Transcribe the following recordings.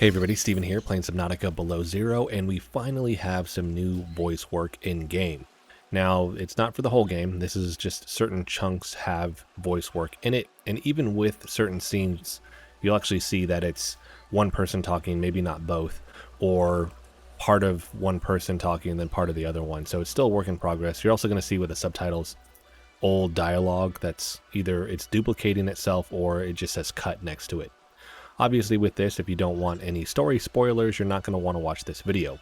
Hey everybody, Steven here, playing Subnautica Below Zero, and we finally have some new voice work in-game. Now, it's not for the whole game, this is just certain chunks have voice work in it, and even with certain scenes, you'll actually see that it's one person talking, maybe not both, or part of one person talking and then part of the other one, so it's still a work in progress. You're also going to see with the subtitles old dialogue that's either it's duplicating itself or it just says cut next to it. Obviously with this, if you don't want any story spoilers, you're not going to want to watch this video.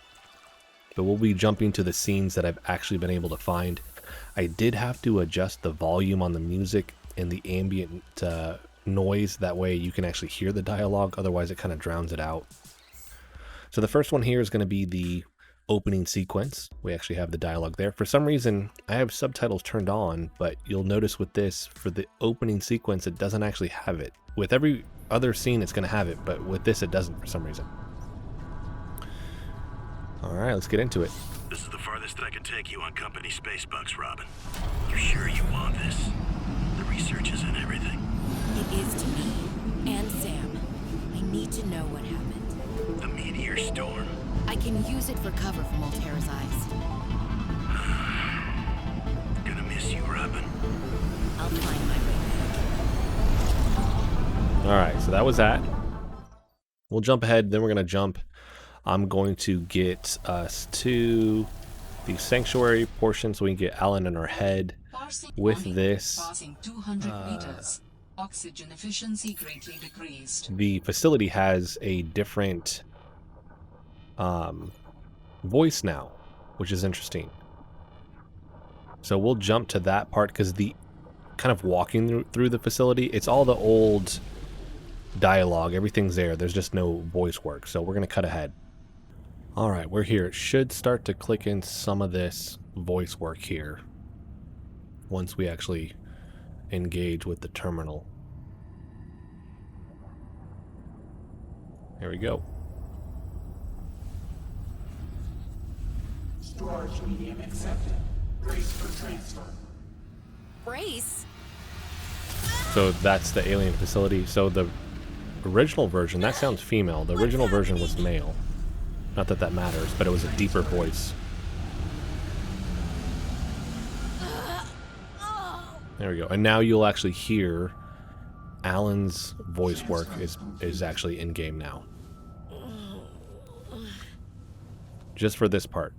But we'll be jumping to the scenes that I've actually been able to find. I did have to adjust the volume on the music and the ambient noise, that way you can actually hear the dialogue, otherwise it kind of drowns it out. So the first one here is going to be the opening sequence. We actually have the dialogue there. For some reason, I have subtitles turned on, but you'll notice with this, for the opening sequence, it doesn't actually have it. With every other scene, it's going to have it, but with this, it doesn't for some reason. All right, let's get into it. This is the farthest that I can take you on company space bucks, Robin. You sure you want this? The research is in everything. It is to me and Sam. I need to know what happened. The meteor storm. I can use it for cover from Altera's eyes. Gonna miss you, Robin. I'll find my way back. All right, so that was that. We'll jump ahead, then we're going to jump. I'm going to get us to the sanctuary portion so we can get Alan in our head. With this, Passing 200 meters. Oxygen efficiency greatly decreased. the facility has a different voice now, which is interesting. So we'll jump to that part because the kind of walking through the facility, it's all the old dialogue, everything's there, there's just no voice work, so we're going to cut ahead. All right, we're here. It should start to click in some of this voice work here once we actually engage with the terminal. There we go. Storage medium accepted. Brace for transfer. Brace? So that's the alien facility. So the original version, that sounds female. The original version was male. Not that that matters, but it was a deeper voice. There we go. And now you'll actually hear Alan's voice work is actually in game now. Just for this part.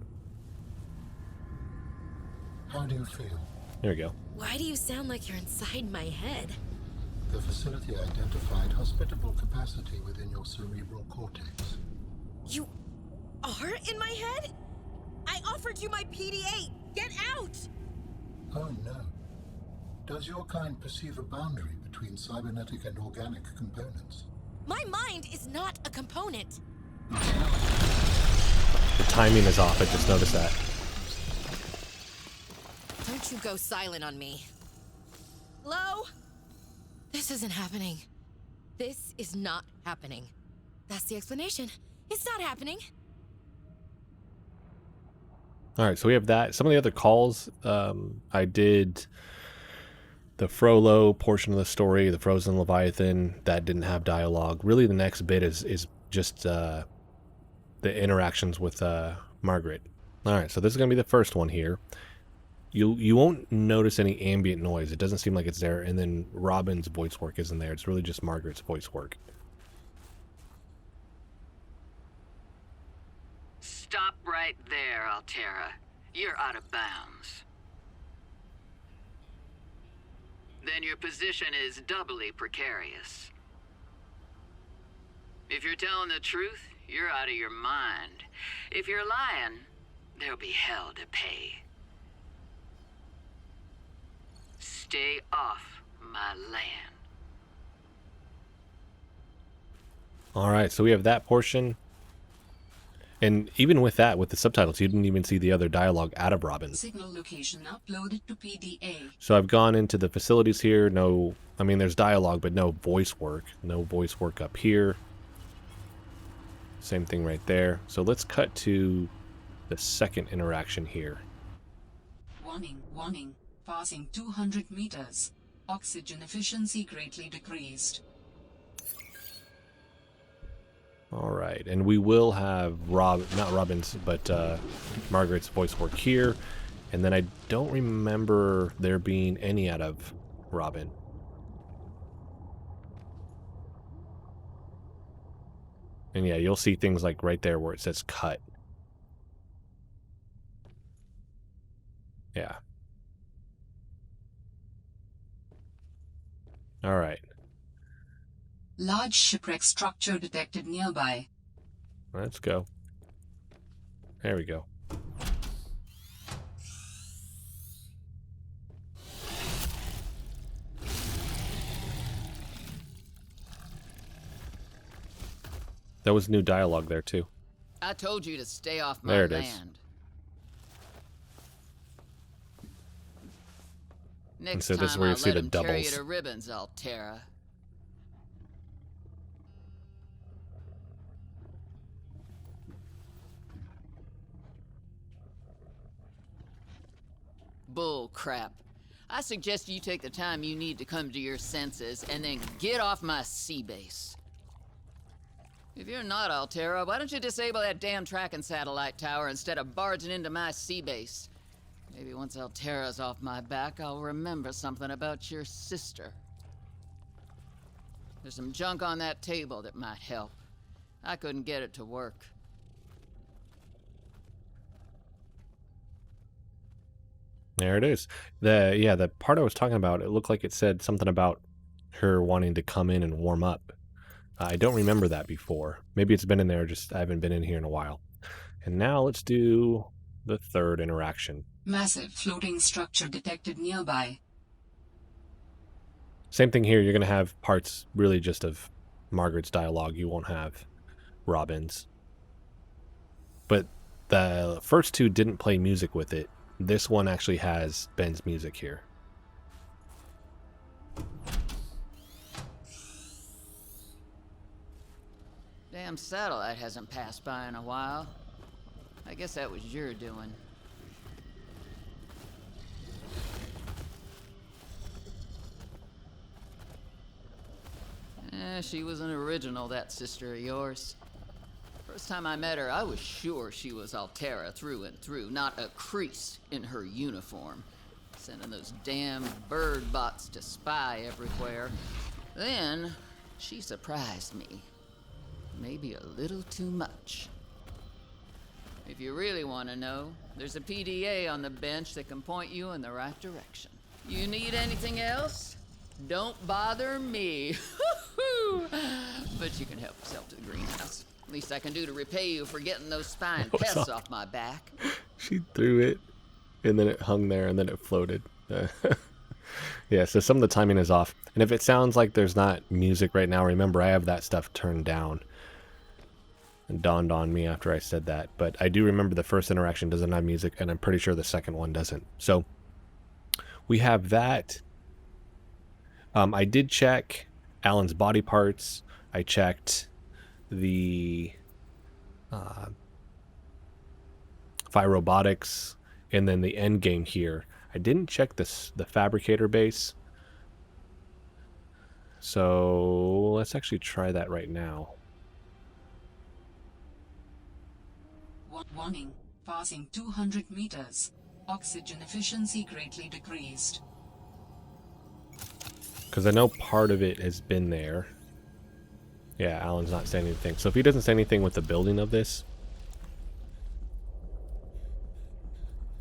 How do you feel? There we go. Why do you sound like you're inside my head? The facility identified hospitable capacity within your cerebral cortex. You are in my head? I offered you my PDA! Get out! Oh no. Does your kind perceive a boundary between cybernetic and organic components? My mind is not a component. The timing is off. I just noticed that. Don't you go silent on me. Hello? This isn't happening. This is not happening. That's the explanation. It's not happening. All right, so we have that. Some of the other calls, I did the Frollo portion of the story, the Frozen Leviathan, that didn't have dialogue. Really, the next bit is just the interactions with Margaret. All right, so this is going to be the first one here. You won't notice any ambient noise. It doesn't seem like it's there, and then Robin's voice work isn't there. It's really just Margaret's voice work. Stop right there, Altera. You're out of bounds. Then your position is doubly precarious. If you're telling the truth, you're out of your mind. If you're lying, there'll be hell to pay. Stay off my land. All right, so we have that portion. And even with that, with the subtitles, you didn't even see the other dialogue out of Robin. Signal location uploaded to PDA. So I've gone into the facilities here. No, I mean, there's dialogue, but no voice work. No voice work up here. Same thing right there. So let's cut to the second interaction here. Warning, warning. Passing 200 meters. Oxygen efficiency greatly decreased. All right, and we will have not Robin's, but Margaret's voice work here. And then I don't remember there being any out of Robin. And yeah, you'll see things like right there where it says cut. Yeah. All right. Large shipwreck structure detected nearby. Let's go. There we go. That was new dialogue there too. I told you to stay off my There it is. land. And Next so this is time where you I'll see let the him tear you doubles. to ribbons, Altera. Bull crap. I suggest you take the time you need to come to your senses and then get off my sea base. If you're not Altera, why don't you disable that damn tracking satellite tower instead of barging into my sea base? Maybe once Altera's off my back, I'll remember something about your sister. There's some junk on that table that might help. I couldn't get it to work. There it is. The part I was talking about, it looked like it said something about her wanting to come in and warm up. I don't remember that before. Maybe it's been in there, just I haven't been in here in a while. And now let's do the third interaction. Massive floating structure detected nearby. Same thing here. You're going to have parts really just of Margaret's dialogue. You won't have Robin's. But the first two didn't play music with it. This one actually has Ben's music here. Damn satellite hasn't passed by in a while. I guess that was your doing. She was an original, that sister of yours. First time I met her, I was sure she was Altera through and through, not a crease in her uniform. Sending those damn bird bots to spy everywhere. Then, she surprised me. Maybe a little too much. If you really want to know, there's a PDA on the bench that can point you in the right direction. You need anything else? Don't bother me. But you can help yourself to the greenhouse. Least I can do to repay you for getting those spine pests off my back. She threw it, and then it hung there, and then it floated. Yeah, so some of the timing is off. And if it sounds like there's not music right now, remember I have that stuff turned down. It dawned on me after I said that. But I do remember the first interaction doesn't have music, and I'm pretty sure the second one doesn't. So we have that. I did check Alan's body parts. I checked the Phi Robotics, and then the end game here. I didn't check the fabricator base. So let's actually try that right now. Warning. Passing 200 meters. Oxygen efficiency greatly decreased. Because I know part of it has been there. Yeah, Alan's not saying anything. So if he doesn't say anything with the building of this,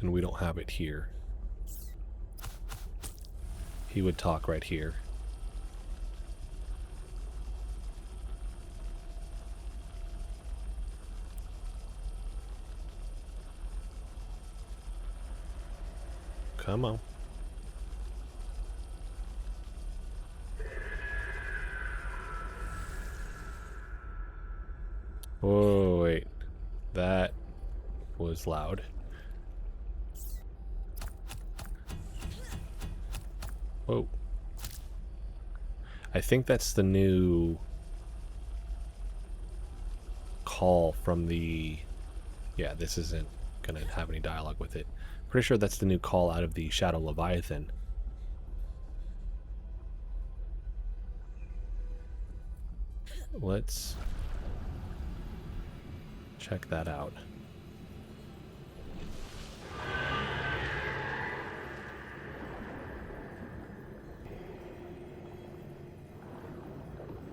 and we don't have it here, he would talk right here. Come on. Oh, wait. That was loud. Whoa. I think that's the new call from the... Yeah, this isn't going to have any dialogue with it. Pretty sure that's the new call out of the Shadow Leviathan. Let's check that out.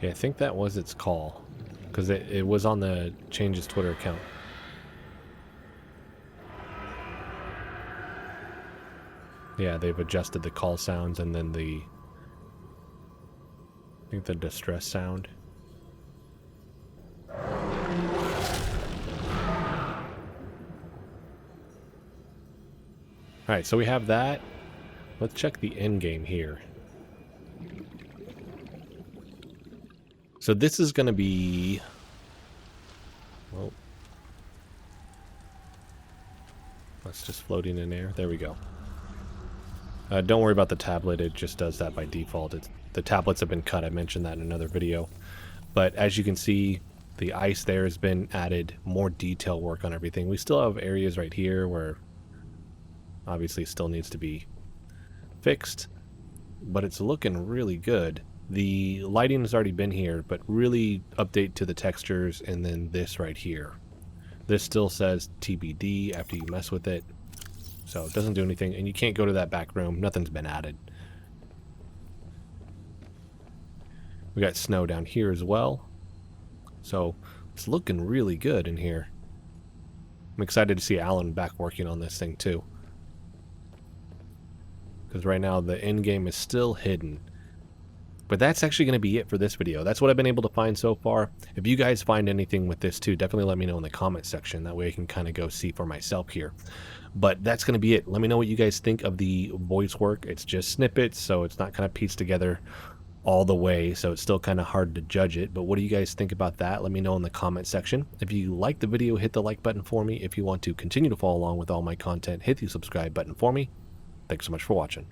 Yeah, I think that was its call, because it was on the Change's Twitter account. Yeah, they've adjusted the call sounds and then I think the distress sound. Alright, so we have that. Let's check the end game here. So this is going to be... Well, that's just floating in air. There we go. Don't worry about the tablet. It just does that by default. The tablets have been cut. I mentioned that in another video. But as you can see, the ice there has been added. More detail work on everything. We still have areas right here where obviously still needs to be fixed. But it's looking really good. The lighting has already been here, but really update to the textures, and then this right here. This still says TBD after you mess with it. So it doesn't do anything, and you can't go to that back room. Nothing's been added. We got snow down here as well. So it's looking really good in here. I'm excited to see Alan back working on this thing too. Because right now the end game is still hidden. But that's actually going to be it for this video. That's what I've been able to find so far. If you guys find anything with this too, definitely let me know in the comment section. That way I can kind of go see for myself here. But that's going to be it. Let me know what you guys think of the voice work. It's just snippets, so it's not kind of pieced together all the way. So it's still kind of hard to judge it. But what do you guys think about that? Let me know in the comment section. If you like the video, hit the like button for me. If you want to continue to follow along with all my content, hit the subscribe button for me. Thanks so much for watching.